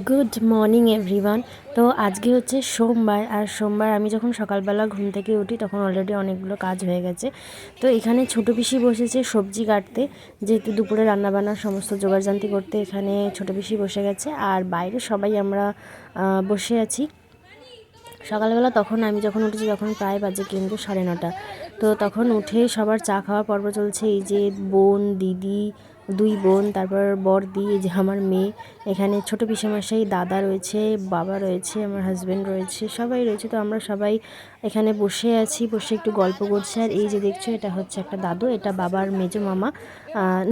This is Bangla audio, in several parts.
Good morning everyone. তো আজকে হচ্ছে সোমবার, আর সোমবার আমি যখন সকালবেলা ঘুম থেকে উঠি তখন অলরেডি অনেকগুলো কাজ হয়ে গেছে। তো এখানে ছোটো পিসি বসেছে সবজি কাটতে, যেহেতু দুপুরে রান্নাবান্নার সমস্ত জোগাড়জান্তি করতে এখানে ছোটো পিসি বসে গেছে, আর বাইরে সবাই আমরা বসে আছি। সকালবেলা তখন আমি যখন উঠেছি তখন প্রায় বাজে কিন্তু 9:30। তো তখন উঠে সবার চা খাওয়ার পর্ব চলছে। এই যে বোন, দিদি, দুই বোন, তারপর বড়দি, এই যে আমার মেয়ে, এখানে ছোটো পিসেমশাই, দাদা রয়েছে, বাবা রয়েছে, আমার হাজব্যান্ড রয়েছে, সবাই রয়েছে। তো আমরা সবাই এখানে বসে আছি, বসে একটু গল্প করছি। আর এই যে দেখছো, এটা হচ্ছে একটা দাদু, এটা বাবার মেজো মামা,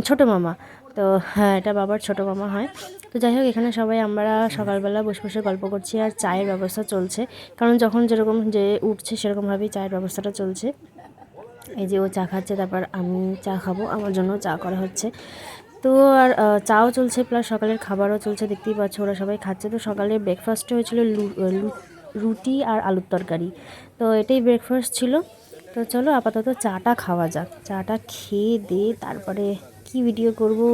ছোটো মামা। তো হ্যাঁ, এটা বাবার ছোটো মামা হয়। তো যাই হোক, এখানে সবাই আমরা সকালবেলা বসে বসে গল্প করছি, আর চায়ের ব্যবস্থা চলছে, কারণ যখন যেরকম যে উঠছে সেরকমভাবেই চায়ের ব্যবস্থাটা চলছে। এই যে ও চা খাচ্ছে, তারপর আমি চা খাবো, আমার জন্য চা করা হচ্ছে। তো আর চাও চলছে, প্লাস সকালের খাবারও চলছে, দেখতেই পাচ্ছ ওরা সবাই খাচ্ছে। তো সকালের ব্রেকফাস্টে হয়েছিল রুটি আর আলুর তরকারি। তো এটাই ব্রেকফাস্ট ছিল। তো চলো আপাতত চাটা খাওয়া যাক। চাটা খেয়ে দিয়ে তারপরে কি ভিডিও করবো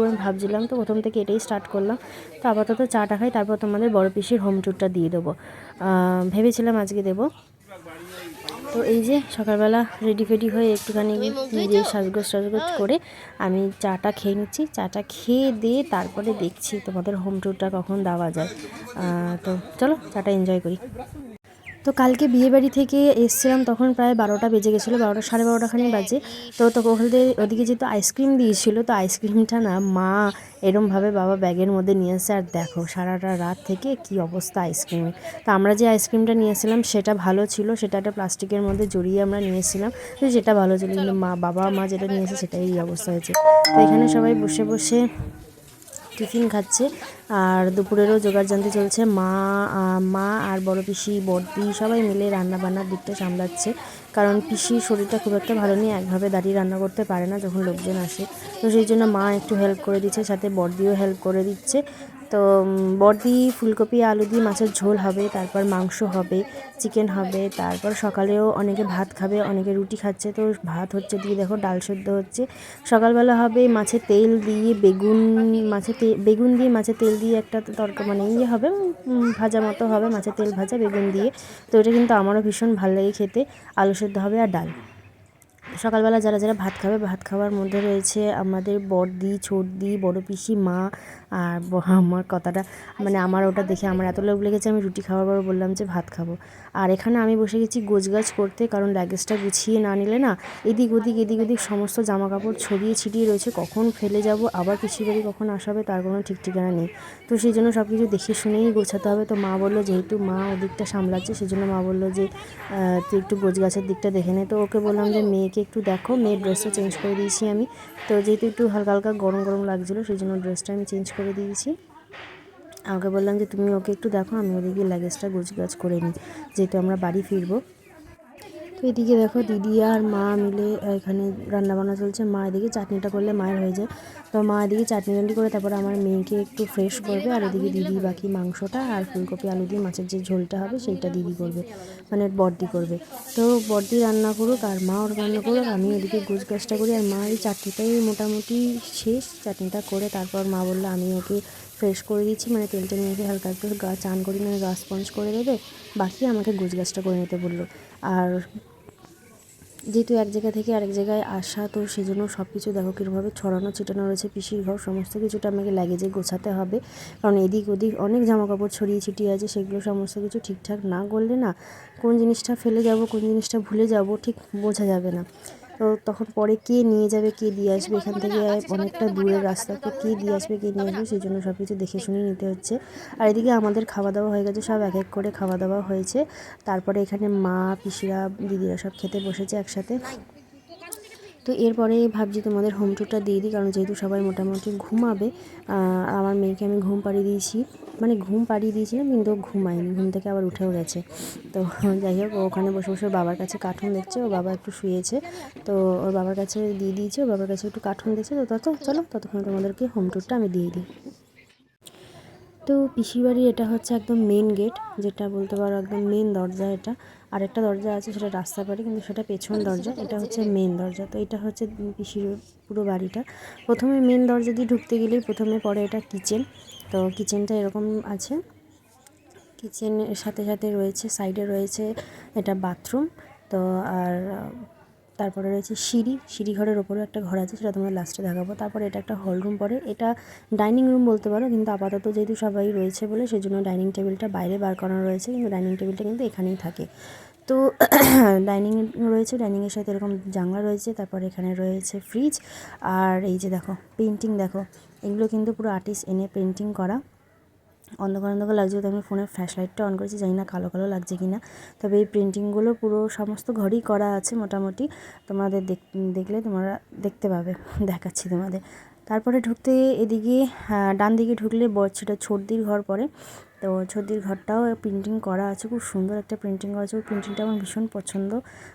আমি ভাবছিলাম, তো প্রথম থেকে এটাই স্টার্ট করলাম। তো আপাতত চাটা খাই, তারপর তোমাদের বড় পিসির হোম ট্যুরটা দিয়ে দেবো, ভেবেছিলাম আজকে দেবো। তো এই যে সকালবেলা রেডি ফেডি হয়ে একটুখানি নিজে সাজগোজ করে আমি চাটা খেয়ে নিচ্ছি। চাটা খেয়ে দিয়ে তারপরে দেখছি তোমাদের হোম ট্যুরটা কখন দেওয়া যায়। তো চলো চাটা এনজয় করি। তো কালকে বিয়েবাড়ি থেকে এসেছিলাম, তখন প্রায় 12টা বেজে গেছিলো, 12:30 বাজে। তো ওদিকে যেহেতু আইসক্রিম দিয়েছিলো, তো আইসক্রিমটা না মা এরমভাবে বাবা ব্যাগের মধ্যে নিয়ে এসে, আর দেখো সারাটা রাত থেকে কি অবস্থা আইসক্রিমের। তো আমরা যে আইসক্রিমটা নিয়েছিলাম সেটা ভালো ছিল, সেটা একটা প্লাস্টিকের মধ্যে জড়িয়ে আমরা নিয়েছিলাম, তো যেটা ভালো ছিল। কিন্তু মা যেটা নিয়েছে সেটাই এই অবস্থা হয়েছে। তো এখানে সবাই বসে বসে টিফিন খাচ্ছে, আর দুপুরেরও জোগাড়জান্তি চলছে। মা আর বড় পিসি, বড়দি সবাই মিলে রান্নাবান্নার দিকটা সামলাচ্ছে, কারণ পিসির শরীরটা খুব একটা ভালো নেই, একভাবে দাঁড়িয়ে রান্না করতে পারে না যখন লোকজন আসে। তো সেই জন্য মা একটু হেল্প করে দিচ্ছে, সাথে বড়দিও হেল্প করে দিচ্ছে। তো বড়দি ফুলকপি আলু দিয়ে মাছের ঝোল হবে, তারপর মাংস হবে, চিকেন হবে, তারপর সকালেও অনেকে ভাত খাবে, অনেকে রুটি খাচ্ছে। তো ভাত হচ্ছে, দিয়ে দেখো ডাল সেদ্ধ হচ্ছে। সকালবেলা হবে মাছের তেল দিয়ে বেগুন দিয়ে মাছের তেল দিয়ে একটা তরকারি, মানে ইয়ে হবে, ভাজা মতো হবে, মাছের তেল ভাজা বেগুন দিয়ে। তো এটা কিন্তু আমারও ভীষণ ভালো লাগে খেতে। আলু সেদ্ধ হবে আর ডাল। সকালবেলা যারা যারা ভাত খাবে, ভাত খাওয়ার মধ্যে রয়েছে আমাদের বড়দি, ছোটদি, বড় পিসি, মা। আর আমার কথাটা, মানে আমার ওটা দেখে আমার এত লোভ লেগেছে, আমি রুটি খাওয়ার পর বললাম যে ভাত খাবো। আর এখানে আমি বসে গেছি গোছগাছ করতে, কারণ লাগেজটা গুছিয়ে না নিলে না এদিক ওদিক সমস্ত জামা কাপড় ছড়িয়ে ছিটিয়ে রয়েছে, কখন ফেলে যাব, আবার পিসির বাড়ি কখন আসাবে তার কোনো ঠিক ঠিকানা নেই। তো সেই জন্য সব কিছু দেখে শুনেই গোছাতে হবে। তো মা বললো, যেহেতু মা ওদিকটা সামলাচ্ছে, সেজন্য মা বললো যে তুই একটু গোছগাছের দিকটা দেখে নে। তো ওকে বললাম যে মেয়েকে একটু দেখো, মেয়ের ড্রেসটা চেঞ্জ করে দিয়েছি আমি। তো যেহেতু একটু হালকা হালকা গরম গরম লাগছিলো, সেই জন্য ড্রেসটা আমি চেঞ্জ করে দিয়েছি। আমাকে বললাম যে তুমি ওকে একটু দেখো, আমি ওদিকে লাগেজটা গোছগাছ করে নিই, যেহেতু আমরা বাড়ি ফিরবো। তো এদিকে দেখো দিদি আর মা মিলে এখানে রান্নাবান্না চলছে। মা এদিকে চাটনিটা করলে মায়ের হয়ে যায়, তো মা এদিকে চাটনি করে তারপরে আমার মেয়েকে একটু ফ্রেশ করবে, আর এদিকে দিদি বাকি মাংসটা আর ফুলকপি আলু দিয়ে মাছের যে ঝোলটা হবে সেইটা দিদি করবে, মানে বড়দি করবে। তো বড়দি রান্না করুক আর মা ওর রান্না করুক, আমি ওদিকে গোছগাছটা করি। আর মা এই চাটনিটাই মোটামুটি শেষ, চাটনিটা করে তারপর মা বললো আমি ওকে ফ্রেশ করে দিচ্ছি, মানে তেলটা নিয়ে হালকা একটু চান করি, মানে গা স্পঞ্জ করে দেবে, বাকি আমাকে গোছগাছটা করে নিতে বললো। আর যেহেতু এক জায়গা থেকে আরেক জায়গায় আসা, তো সেই জন্য সব কিছু দেখো কীভাবে ছড়ানো ছিটানো রয়েছে। পিসির ঘর সমস্ত কিছুটা আমাকে লাগেজে গোছাতে হবে, কারণ এদিক ওদিক অনেক জামা কাপড় ছড়িয়ে ছিটিয়ে আছে, সেগুলো সমস্ত কিছু ঠিকঠাক না করলে না কোন জিনিসটা ফেলে যাব, কোন জিনিসটা ভুলে যাব, ঠিক বোঝা যাবে না। তো তখন পরে কে নিয়ে যাবে, কে দিয়ে আসবে, এখান থেকে অনেকটা দূরের রাস্তা, তো কে দিয়ে আসবে, কে নিয়ে আসবে, সেই জন্য সব কিছু দেখে শুনে নিতে হচ্ছে। আর এদিকে আমাদের খাওয়া দাওয়া হয়ে গেছে, সব এক এক করে খাওয়া দাওয়া হয়েছে। তারপরে এখানে মা, পিসিরা, দিদিরা সব খেতে বসেছে একসাথে। তো এরপরে ভাবছি তোমাদের হোম ট্যুরটা দিয়ে দিই, কারণ যেহেতু সবাই মোটামুটি ঘুমাবে। আমার মেয়েকে আমি ঘুম পাড়িয়ে দিয়েছি, মানে ঘুম পাড়িয়ে দিয়েছিলাম কিন্তু ঘুমায়নি, ঘুম থেকে আবার উঠেও গেছে। তো যাই হোক, ওখানে বসে বসে বাবার কাছে কার্টুন দেখছে, ও বাবা একটু শুয়েছে, তো ওর বাবার কাছে দিয়ে দিয়েছে, ওর বাবার কাছে একটু কার্টুন দেখছে। তো চলো ততক্ষণ তোমাদেরকে হোম ট্যুরটা আমি দিয়ে দিই। তো পিসির বাড়ির এটা হচ্ছে একদম মেন গেট, যেটা বলতে পারো একদম মেন দরজা। এটা আরেকটা দরজা আছে, সেটা রাস্তার বাড়ি, কিন্তু সেটা পেছন দরজা, এটা হচ্ছে মেন দরজা। তো এটা হচ্ছে পিসির পুরো বাড়িটা। প্রথমে মেন দরজা দিয়ে ঢুকতে গেলেই প্রথমে পড়ে এটা কিচেন। তো কিচেনটা এরকম আছে, কিচেনের সাথে সাথে রয়েছে, সাইডে রয়েছে এটা বাথরুম। তো আর তারপরে রয়েছে সিঁড়ি ঘরের ওপরেও একটা ঘর আছে, সেটা তোমার লাস্টে দেখাবো। তারপরে এটা একটা হল রুম পড়ে, এটা ডাইনিং রুম বলতে পারো, কিন্তু আপাতত যেহেতু সবাই রয়েছে বলে সেই জন্য ডাইনিং টেবিলটা বাইরে বার করানো রয়েছে, কিন্তু ডাইনিং টেবিলটা কিন্তু এখানেই থাকে। তো ডাইনিং রয়েছে, ডাইনিংয়ের সাথে এরকম জানলা রয়েছে। তারপরে এখানে রয়েছে ফ্রিজ। আর এই যে দেখো পেন্টিং, দেখো এগুলো কিন্তু পুরো আর্টিস্ট এনে পেন্টিং করা। অন্ধকার অন্ধকার লাগছে, তো আমি ফোনের ফ্ল্যাশ লাইটটা অন করেছি, জানি না কালো কালো লাগছে কি না। তবে এই প্রিন্টিংগুলো পুরো সমস্ত ঘরেই করা আছে মোটামুটি, তোমাদের দেখলে তোমরা দেখতে পাবে, দেখাচ্ছি তোমাদের। তারপরে ঢুকতে এদিকে ডান দিকে ঢুকলে সেটা ছর্দির ঘর পড়ে। তো ছর্দির ঘরটাও প্রিন্টিং করা আছে, খুব সুন্দর একটা প্রিন্টিং করা আছে। ওই প্রিন্টিংটা আমার ভীষণ পছন্দ,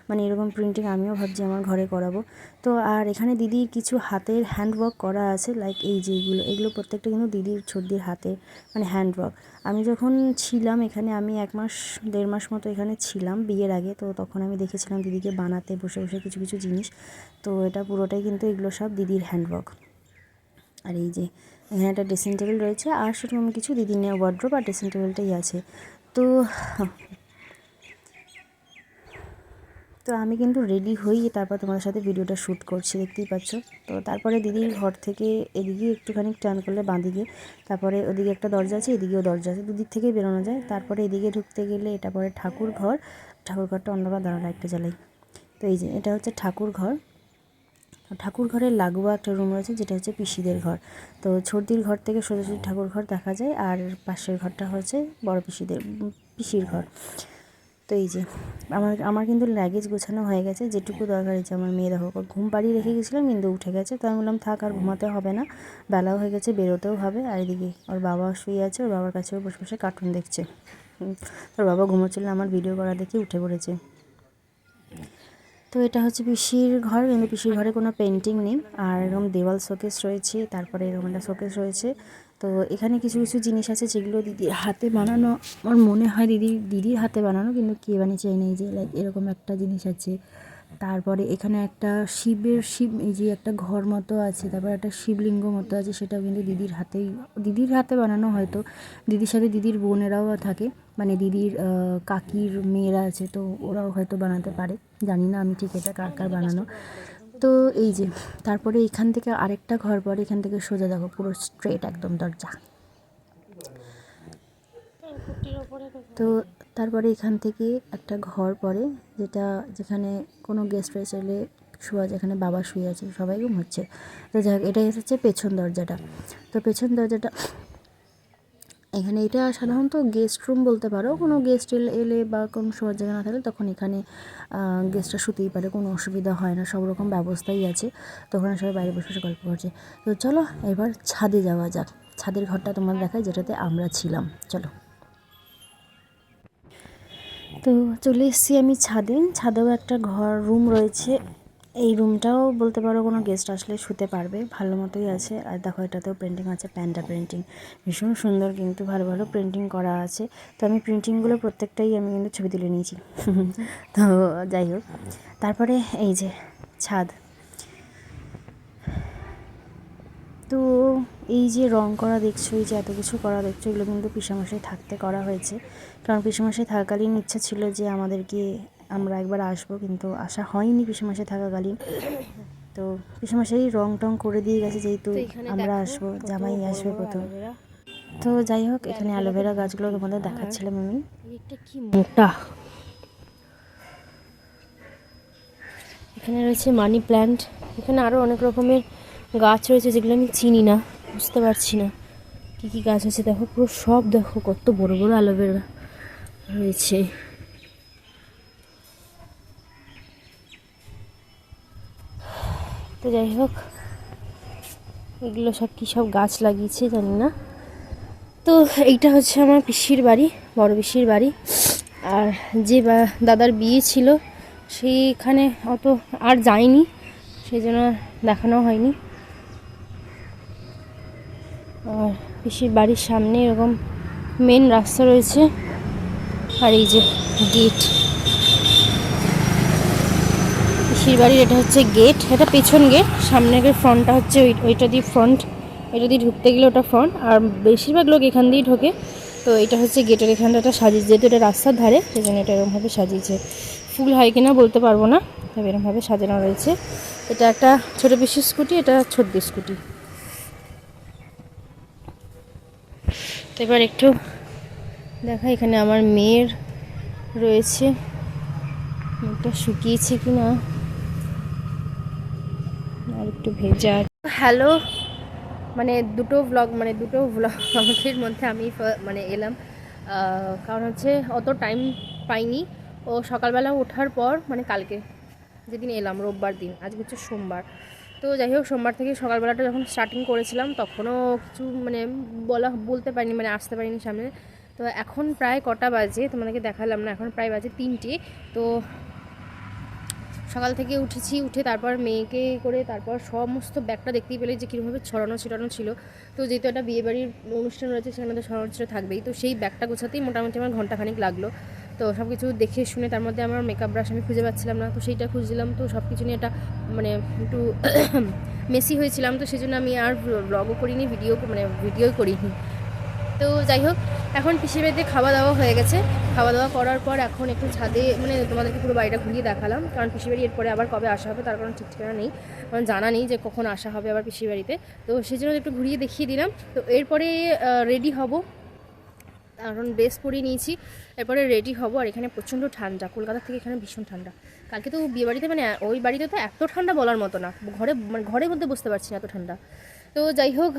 মানে এরকম প্রিন্টিং আমিও ভাবছি আমার ঘরে করাবো। তো আর এখানে দিদির কিছু হাতের হ্যান্ডওয়ার্ক করা আছে, লাইক এই যে এগুলো প্রত্যেকটা কিন্তু দিদির ছর্দির হাতে, মানে হ্যান্ডওয়ার্ক। আমি যখন ছিলাম এখানে, আমি 1 মাস 1.5 মাস মতো এখানে ছিলাম বিয়ের আগে, তো তখন আমি দেখেছিলাম দিদিকে বানাতে বসে বসে কিছু কিছু জিনিস। তো এটা পুরোটাই কিন্তু এগুলো সব দিদির হ্যান্ডওয়ার্ক। আর এই যে এখানে একটা ড্রেসিং টেবিল রয়েছে, আর সেরকম কিছু দিদির নেই, ওয়ার্ড্রোব আর ড্রেসিং টেবিলটাই আছে। তো তো আমি কিন্তু রেডি হই, তারপর তোমাদের সাথে ভিডিওটা শ্যুট করছি, দেখতেই পাচ্ছ। তো তারপরে দিদির ঘর থেকে এদিকে একটুখানি টার্ন করলে বাঁদিকে, তারপরে ওদিকে একটা দরজা আছে, এদিকেও দরজা আছে, দুদিক থেকেই বেরোনো যায়। তারপরে এদিকে ঢুকতে গেলে এটা পরে ঠাকুর ঘরটা অন্ধকার, দাঁড়ানো একটা জ্বালাই। তো এই যে এটা হচ্ছে ঠাকুর ঘরের লাগোয়া একটা রুম রয়েছে, যেটা হচ্ছে পিসিদের ঘর। তো ছর্দির ঘর থেকে সোজাসুজি ঠাকুর ঘর দেখা যায়, আর পাশের ঘরটা হচ্ছে বড় পিসির ঘর। তো এই যে আমার কিন্তু লাগেজ গোছানো হয়ে গেছে, যেটুকু দরকার হয়েছে। আমার মেয়ে দেখো ঘুম পাড়িয়ে রেখে গেছিলাম, কিন্তু উঠে গেছে। তো আমি বললাম থাক, আর ঘুমাতে হবে না, বেলাও হয়ে গেছে, বেরোতেও হবে। আর এদিকে ওর বাবা শুয়ে আছে, ওর বাবার কাছেও বসে বসে কার্টুন দেখছে। ওর বাবা ঘুমোচ্ছিল, আমার ভিডিও করা দেখে উঠে পড়েছে। তো এটা হচ্ছে পিসির ঘর, কিন্তু পিসির ঘরে কোনো পেন্টিং নেই। আর এরকম দেওয়াল শোকেস রয়েছে, তারপরে এরকম একটা শোকেস রয়েছে। তো এখানে কিছু কিছু জিনিস আছে যেগুলো দিদির হাতে বানানো, আমার মনে হয় দিদির হাতে বানানো, কিন্তু কে বানিয়েছে নেই। যে লাইক এরকম একটা জিনিস আছে। তারপরে এখানে একটা শিব এই যে একটা ঘর মতো আছে, তারপর একটা শিবলিঙ্গ মতো আছে, সেটাও কিন্তু দিদির হাতে বানানো। হয়তো দিদির সাথে দিদির বোনেরাও থাকে, মানে দিদির কাকির মেয়েরা আছে, তো ওরাও হয়তো বানাতে পারে, জানি না আমি ঠিক এটা কার বানানো। তো এই যে তারপরে এখান থেকে আরেকটা ঘর পরে, এখান থেকে সোজা দেখো পুরো স্ট্রেট একদম দরজা। তো তারপরে এখান থেকে একটা ঘর পড়ে, যেখানে কোনো গেস্ট এসে এলে শোয়া, যেখানে বাবা শুয়ে আছে, সবাই ঘুমোচ্ছে। তো যাই হোক, এটাই হচ্ছে পেছন দরজাটা। তো পেছন দরজাটা এখানে, এটা সাধারণত গেস্ট রুম বলতে পারো। কোনো গেস্ট এলে বা কোনো শোয়ার জায়গা না থাকলে তখন এখানে গেস্টরা শুতেই পারে, কোনো অসুবিধা হয় না, সব রকম ব্যবস্থাই আছে। তখন সবাই বাইরে বসে বসে গল্প করছে। তো চলো এবার ছাদে যাওয়া যাক, ছাদের ঘরটা তোমার দেখায়, যেটাতে আমরা ছিলাম। চলো। তো চলে এসেছি আমি ছাদেও একটা রুম রয়েছে। এই রুমটাও বলতে পারো কোনো গেস্ট আসলে শুতে পারবে, ভালো মতোই আছে। আর দেখো এটাতেও প্রিন্টিং আছে, প্যান্ডা প্রিন্টিং, ভীষণ সুন্দর, কিন্তু ভালো ভালো প্রিন্টিং করা আছে। তো আমি প্রিন্টিংগুলো প্রত্যেকটাই আমি কিন্তু ছবি তুলে নিয়েছি। তো যাই হোক, তারপরে এই যে ছাদ। তো এই যে রং করা দেখছো, এই যে এত কিছু করা দেখছো, এগুলো কিন্তু পিসেমশাই থাকতে করা হয়েছে। কারণ পিসেমশাই থাকাকালীন ইচ্ছা ছিল যে আমরা একবার আসবো, কিন্তু আসা হয়নি পিসেমশাই থাকাকালীন। তো পিসেমশাই রং টং করে দিয়ে গেছে, যেহেতু আমরা আসবো, জামাই আসবে প্রথম। তো যাই হোক, এখানে অ্যালোভেরা গাছগুলো তোমাদের দেখাচ্ছিলাম আমি। একটা কি মোটা, এখানে রয়েছে মানি প্ল্যান্ট, এখানে আরও অনেক রকমের গাছ রয়েছে যেগুলো আমি চিনি না, বুঝতে পারছি না কী কী গাছ আছে। দেখো পুরো সব, দেখো কত বড় বড় অ্যালোভেরা রয়েছে। তো যাই হোক, এগুলো সব কী সব গাছ লাগিয়েছে জানি না। তো এইটা হচ্ছে আমার পিসির বাড়ি, বড় পিসির বাড়ি। আর যে দাদার বিয়ে ছিল সেইখানে অত আর যাইনি, সেই জন্য দেখানো হয়নি। আর পিসির বাড়ির সামনে এরকম মেন রাস্তা রয়েছে, আর এই যে গেট, পিসির বাড়ির এটা হচ্ছে গেট, এটা পেছন গেট, সামনের ফ্রন্টটা হচ্ছে ওইটা দিয়ে ফ্রন্ট এটা দিয়ে ঢুকতে গেলে ওটা ফ্রন্ট, আর বেশিরভাগ লোক এখান দিয়েই ঢোকে। তো এটা হচ্ছে গেটের এখানটা সাজিয়েছে, যেহেতু এটা রাস্তার ধারে সেই জন্য এটা এরকমভাবে সাজিয়েছে। ফুল হয় কিনা বলতে পারবো না, তবে এরকমভাবে সাজানো রয়েছে। এটা একটা ছোটো পিসির স্কুটি, এটা ছোট্ট স্কুটি। তো এবার একটু দেখা, এখানে আমার মেয়ের রয়েছে, মুখটা শুকিয়েছে কিনা আর একটু ভেজা। হ্যালো, মানে দুটো ব্লগ আমাদের মধ্যে আমি মানে এলাম, কারণ হচ্ছে অত টাইম পাইনি। ও সকালবেলা ওঠার পর, মানে কালকে যেদিন এলাম রোববার দিন, আজকে হচ্ছে সোমবার। তো যাই হোক, সোমবার থেকে সকালবেলাটা যখন স্টার্টিং করেছিলাম তখনও কিছু মানে বলতে পারিনি, মানে আসতে পারিনি সামনে। তো এখন প্রায় কটা বাজে তোমাদেরকে দেখালাম না, এখন প্রায় বাজে 3টে। তো সকাল থেকে উঠেছি, উঠে তারপর মেয়েকে করে তারপর সমস্ত ব্যাগটা দেখতেই পেলে যে কীভাবে ছড়ানো ছিটানো ছিল। তো যেহেতু একটা বিয়েবাড়ির অনুষ্ঠান রয়েছে, সেখানে তো ছড়ানো ছিটানো থাকবেই। তো সেই ব্যাগটা গোছাতেই মোটামুটি আমার ঘন্টাখানিক লাগলো। তো সব কিছু দেখে শুনে, তার মধ্যে আমার মেকআপ ব্রাশ আমি খুঁজে পাচ্ছিলাম না, তো সেইটা খুঁজছিলাম। তো সব কিছু নিয়ে একটা মানে একটু মেসি হয়েছিলাম, তো সেই জন্য আমি আর ব্লগও করিনি, ভিডিও করিনি। তো যাই হোক, এখন পিসির বাড়িতে খাওয়া দাওয়া হয়ে গেছে। খাওয়া দাওয়া করার পর এখন একটু ছাদে, মানে তোমাদেরকে পুরো বাড়িটা ঘুরিয়ে দেখালাম, কারণ পিসির বাড়ি এরপরে আবার কবে আসা হবে তার কোনো ঠিক ঠিকানা নেই, কারণ জানা নেই যে কখন আসা হবে আবার পিসির বাড়িতে। তো সেই জন্য একটু ঘুরিয়ে দেখিয়ে দিলাম। তো এরপরে রেডি হব, কারণ ড্রেস পরিয়ে নিয়েছি, এরপরে রেডি হব। আর এখানে প্রচণ্ড ঠান্ডা, কলকাতা থেকে এখানে ভীষণ ঠান্ডা। কালকে তো বিয়ে বাড়িতে, মানে ওই বাড়িতে তো এত ঠান্ডা বলার মতো না, ঘরের মধ্যে বসতে পারছি না, এত ঠান্ডা। তো যাই হোক,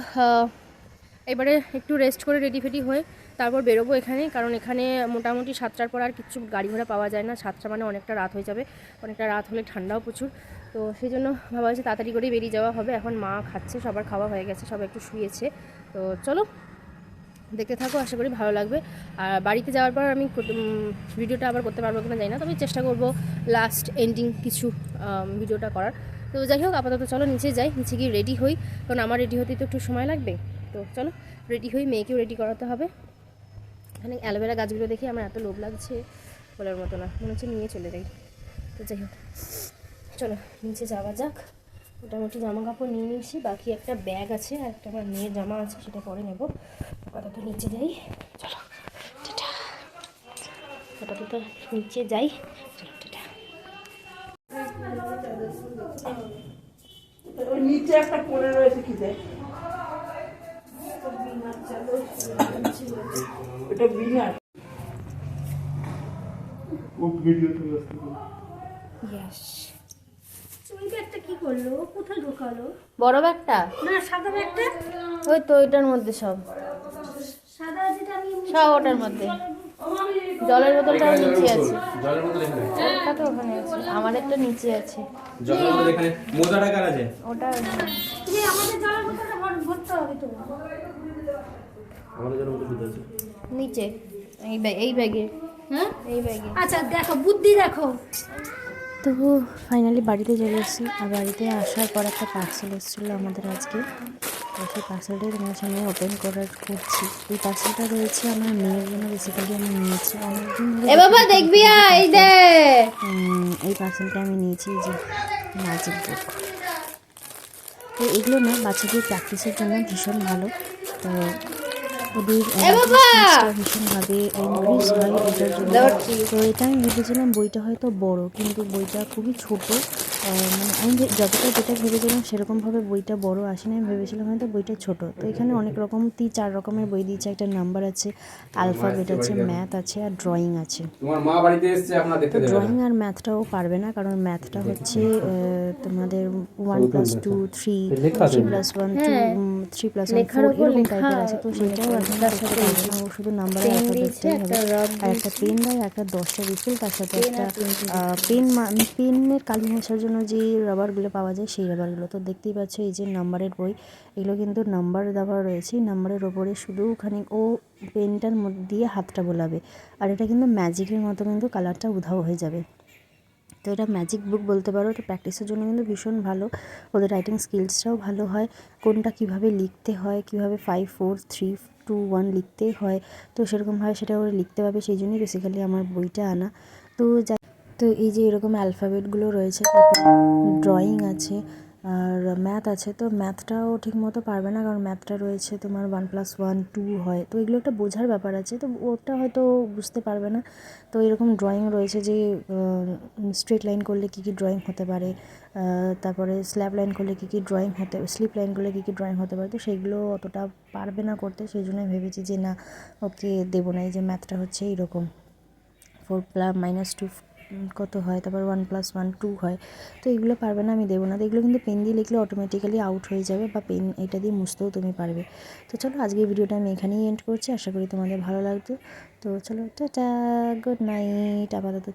এবারে একটু রেস্ট করে রেডি ফেডি হয়ে তারপর বেরোবো এখানে, কারণ এখানে মোটামুটি 7টার পর আর কিছু গাড়ি ঘোড়া পাওয়া যায় না। 7টা মানে অনেকটা রাত হয়ে যাবে, অনেকটা রাত হলে ঠান্ডাও প্রচুর। তো সেই জন্য ভাবা হয়েছে তাড়াতাড়ি করেই বেরিয়ে যাওয়া হবে। এখন মা খাচ্ছে, সবার খাওয়া হয়ে গেছে, সবাই একটু শুয়েছে। তো চলো দেখতে থাকো, আশা করি ভালো লাগবে। আর বাড়িতে যাওয়ার পর আমি ভিডিওটা আবার করতে পারবো কিনা জানি না, তবে চেষ্টা করবো লাস্ট এন্ডিং কিছু ভিডিওটা করার। তো যাই হোক, আপাতত চলো নিচে যাই, নিচে গিয়ে রেডি হই, কারণ আমার রেডি হতে তো একটু সময় লাগবে। তো চলো রেডি হই, মেয়েকেও রেডি করাতে হবে। এখানে অ্যালোভেরা গাছগুলো দেখে আমার এত লোভ লাগছে, বলার মতো না, মনে হচ্ছে নিয়ে চলে যাই। তো যাই হোক, চলো নিচে যাওয়া যাক। মোটামুটি জামা কাপড় নিয়ে নিয়েছি, বাকি একটা ব্যাগ আছে আর একটা আমার মেয়ের জামা আছে, সেটা পরে নেবো। আপাতত নিচে যাই, চলো আপাতত নিচে যাই, চলো টাটা। নিচে একটা পড়ে রয়েছে, কি দেখ এটা বিনা ভিডিও তুলে আসতে। ইয়েস, ওই ব্যাগটা কি করলো, কোথায় ঢোকালো? বড় ব্যাগটা না, সাদা ব্যাগটা। ওই তো ওইটার মধ্যে সব সাদা যেটা আমি সব ওটার মধ্যে। জলের বোতলটাও নিচে আছে, জলের বোতল এখানে, ওটা তো ওখানে আছে, আমাদেরটা নিচে আছে। জলের বোতল এখানে, মোজাটা কার আছে? ওটা তুমি আমাদের জলের বোতলটা ভরতে হবে তো। আমাদের জলের বোতল শুধু আছে নিচে, এই ব্যাগে, হ্যাঁ, এই ব্যাগে। আচ্ছা দেখো, বুদ্ধি দেখো। তো ফাইনালি বাড়িতে চলে এসেছি। আর বাড়িতে আসার পর একটা পার্সেল এসেছিলো আমাদের আজকে, তো সেই পার্সেলটাই তোমার সামনে ওপেন করছি। এই পার্সেলটা রয়েছে আমার মেয়ের জন্য, বেসিক্যালি আমি নিয়েছি অনেকদিন ধরে। বাবা দেখবি, এই পার্সেলটা আমি নিয়েছি, যে ম্যাজিক বুক। তো এগুলো না বাচ্চাদের প্র্যাকটিসের জন্য ভীষণ ভালো। তো ওদের ভীষণভাবে ইনক্রিজ হয় এটার জন্য। তো এটা আমি ভেবেছিলাম বইটা হয়তো বড়, কিন্তু বইটা খুবই ছোট। মানে আমি যেটা ভেবেছিলাম সেরকমভাবে বইটা বড় আসেনি, আমি ভেবেছিলাম হয়তো বইটা ছোট। তো এখানে অনেক রকম 4 রকমের বই দিয়েছে, একটা নাম্বার আছে, অ্যালফাবেট আছে, ম্যাথ আছে, আর ড্রয়িং আছে। তোমার মা বাড়িতে এসেছে, আপনারা দেখতে দেবেন। ড্রয়িং আর ম্যাথটাও পারবে না, কারণ ম্যাথটা হচ্ছে তোমাদের 1 + 2 3, 3 + 1 2, 3 + 1 4 এরকম টাইপের আছে। তো সেটাও এখন করতে পারবে না, ও শুধু নাম্বার অ্যালফাবেটটাই হবে। আর একটা পেন দেয়, একটা 10টা রিফিল, তার সাথে একটা পেনের কালি মোছার জন্য যে রাবারগুলো পাওয়া যায় সেই রাবারগুলো। তো দেখতেই পাচ্ছ এই যে নাম্বারের বই, এগুলো কিন্তু নাম্বার দেওয়া রয়েছে। নাম্বারের ওপরে শুধু ওখানে ও পেনটার মধ্যে দিয়ে হাতটা বোলাবে, আর এটা কিন্তু ম্যাজিকের মতো কিন্তু কালারটা উধাও হয়ে যাবে। তো এটা ম্যাজিক বুক বলতে পারো। এটা প্র্যাকটিসের জন্য কিন্তু ভীষণ ভালো, ওদের রাইটিং স্কিলসটাও ভালো হয়, কোনটা কিভাবে লিখতে হয়, কিভাবে 5 4 3 2 1 লিখতে হয়, তো সেরকমভাবে সেটা ওরা লিখতে পারবে। সেই জন্যই বেসিক্যালি আমার বইটা আনা। তো এই যে এরকম অ্যালফাবেটগুলো রয়েছে, তারপর ড্রয়িং আছে, আর ম্যাথ আছে, তো ম্যাথটাও ঠিক মতো পারবে না, কারণ ম্যাথটা রয়েছে তোমার 1+1 2 হয়, তো এগুলো একটা বোঝার ব্যাপার আছে, তো ওটা হয়তো বুঝতে পারবে না। তো এরকম ড্রয়িং রয়েছে যে স্ট্রেট লাইন করলে কী কী ড্রয়িং হতে পারে, তারপরে স্ল্যাব লাইন করলে কী কী ড্রয়িং হতে, স্লিপ লাইন করলে কী কী ড্রয়িং হতে পারে, তো সেইগুলো অতটা পারবে না করতে, সেই জন্যই ভেবেছি যে না, ওকে দেবো না। এই যে ম্যাথটা হচ্ছে এইরকম 4+-2 কত হয়, তারপর 1+1 2 হয়, তো এগুলো পারবে না, আমি দেবো না। তো এগুলো কিন্তু পেন দিয়ে লিখলে অটোমেটিক্যালি আউট হয়ে যাবে, বা পেন এটা দিয়ে মুছতেও তুমি পারবে। তো চলো, আজকের ভিডিওটা আমি এখানেই এন্ড করছি, আশা করি তোমাদের ভালো লাগতো। তো চলো, টাটা, গুড নাইট, আপাতত